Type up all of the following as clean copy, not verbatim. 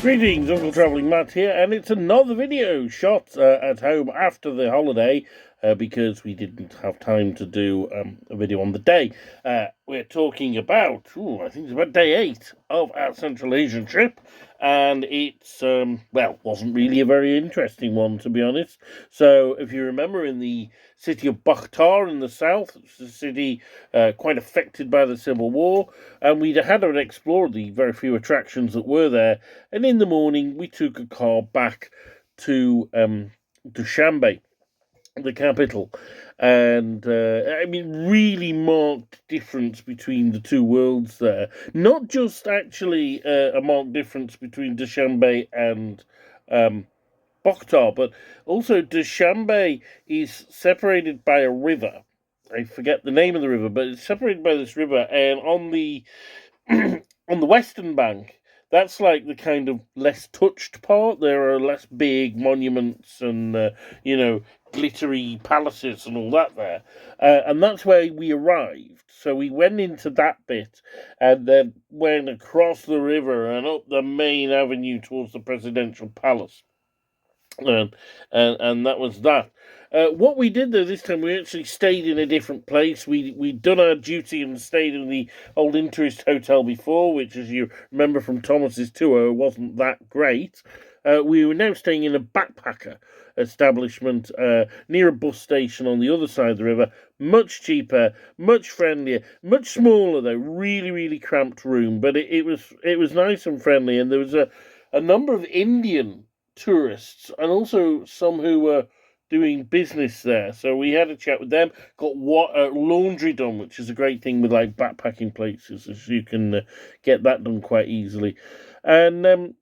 Greetings, Uncle Travelling Matt here, and it's another video shot at home after the holiday because we didn't have time to do a video on the day. We're talking about, I think it's about day 8 of our Central Asian trip, and it's, wasn't really a very interesting one, to be honest. So, if you remember, in the city of Bakhtar in the south, it's a city quite affected by the civil war, and we had explored the very few attractions that were there, and in the morning we took a car back to Dushanbe, the capital, and really marked difference between the two worlds there. Not just actually a marked difference between Dushanbe and Bakhtar, but also Dushanbe is separated by a river. I forget the name of the river, but it's separated by this river, and on the on the western bank, that's like the kind of less touched part. There are less big monuments and glittery palaces and all that there, and that's where we arrived. So we went into that bit, and then went across the river and up the main avenue towards the presidential palace. And that was that. What we did though this time, we actually stayed in a different place. We'd done our duty and stayed in the old Interest Hotel before, which, as you remember from Thomas's tour, wasn't that great. We were now staying in a backpacker establishment near a bus station on the other side of the river. Much cheaper, much friendlier, much smaller though. Really, really cramped room, but it was nice and friendly. And there was a number of Indian tourists and also some who were doing business there. So we had a chat with them, got laundry done, which is a great thing with like backpacking places, as you can get that done quite easily. And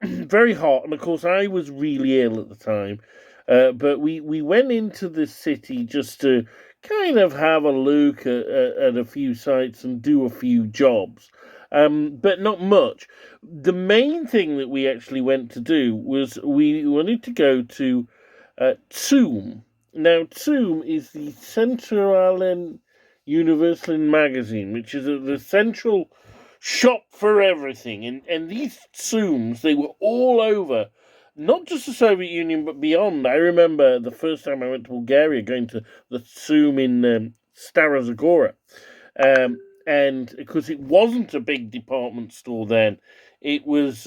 very hot, and of course I was really ill at the time. But we went into the city just to kind of have a look at a few sites and do a few jobs. But not much. The main thing that we actually went to do was we wanted to go to Toom. Now, Toom is the Centralen Universal magazine, which is the central shop for everything. And these Tooms, they were all over, not just the Soviet Union, but beyond. I remember the first time I went to Bulgaria, going to the Toom in Stara Zagora. And because it wasn't a big department store then, it was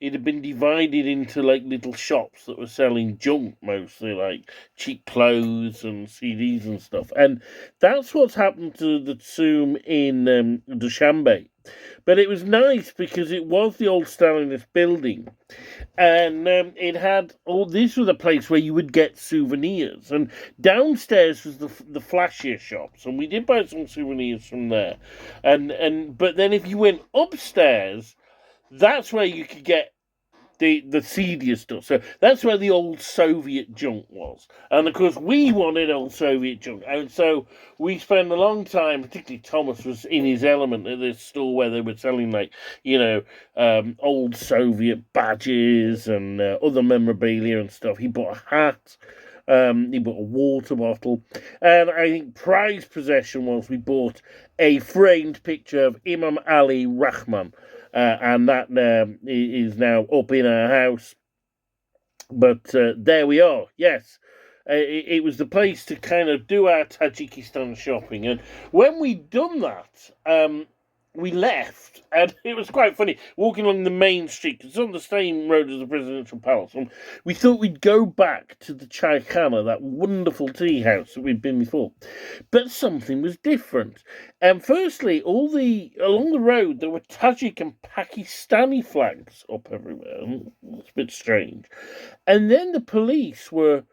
it had been divided into like little shops that were selling junk, mostly like cheap clothes and CDs and stuff. And that's what's happened to the Zoom in Dushanbe. But it was nice because it was the old Stalinist building, and it had all. This was a place where you would get souvenirs, and downstairs was the flashier shops, and we did buy some souvenirs from there. But then if you went upstairs, that's where you could get the seedier stuff. So that's where the old Soviet junk was. And of course, we wanted old Soviet junk. And so we spent a long time, particularly Thomas was in his element at this store where they were selling, like, old Soviet badges and other memorabilia and stuff. He bought a hat. He bought a water bottle. And I think prized possession was we bought a framed picture of Imam Ali Rahman. And that is now up in our house. But there we are. Yes, it was the place to kind of do our Tajikistan shopping. And when we'd done that, we left, and it was quite funny, walking along the main street, because it's on the same road as the presidential palace, and we thought we'd go back to the Chai Khana, that wonderful tea house that we'd been before. But something was different. And firstly, along the road, there were Tajik and Pakistani flags up everywhere. It's a bit strange. And then the police were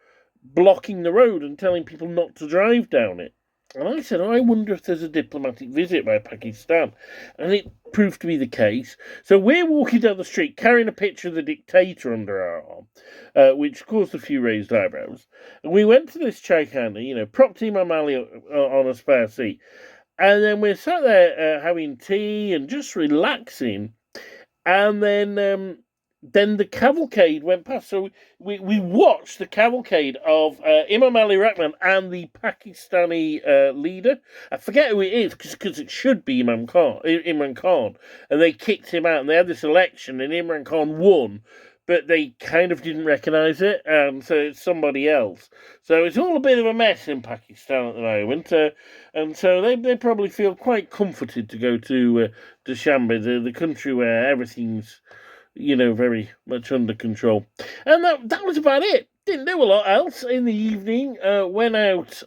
blocking the road and telling people not to drive down it. And I said, I wonder if there's a diplomatic visit by Pakistan. And it proved to be the case. So we're walking down the street carrying a picture of the dictator under our arm, which caused a few raised eyebrows. And we went to this Chaikhana, propped Imam Ali on a spare seat. And then we're sat there having tea and just relaxing. And then then the cavalcade went past. So we watched the cavalcade of Imam Ali Rahman and the Pakistani leader. I forget who it is because it should be Imran Khan, and they kicked him out. And they had this election, and Imran Khan won, but they kind of didn't recognise it, and so it's somebody else. So it's all a bit of a mess in Pakistan at the moment, and so they probably feel quite comforted to go to Dushanbe, the country where everything's very much under control. And that was about it. Didn't do a lot else in the evening. Went out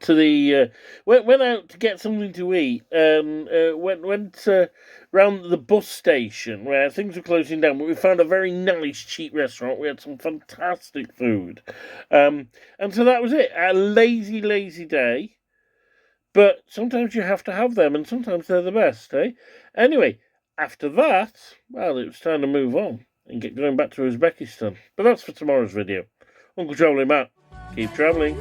to the went out to get something to eat. Went round the bus station where things were closing down, but we found a very nice, cheap restaurant. We had some fantastic food, and so that was it. A lazy, lazy day. But sometimes you have to have them, and sometimes they're the best, eh? Anyway, after that, well, it was time to move on and get going back to Uzbekistan. But that's for tomorrow's video. Uncle Travelling Matt, keep travelling.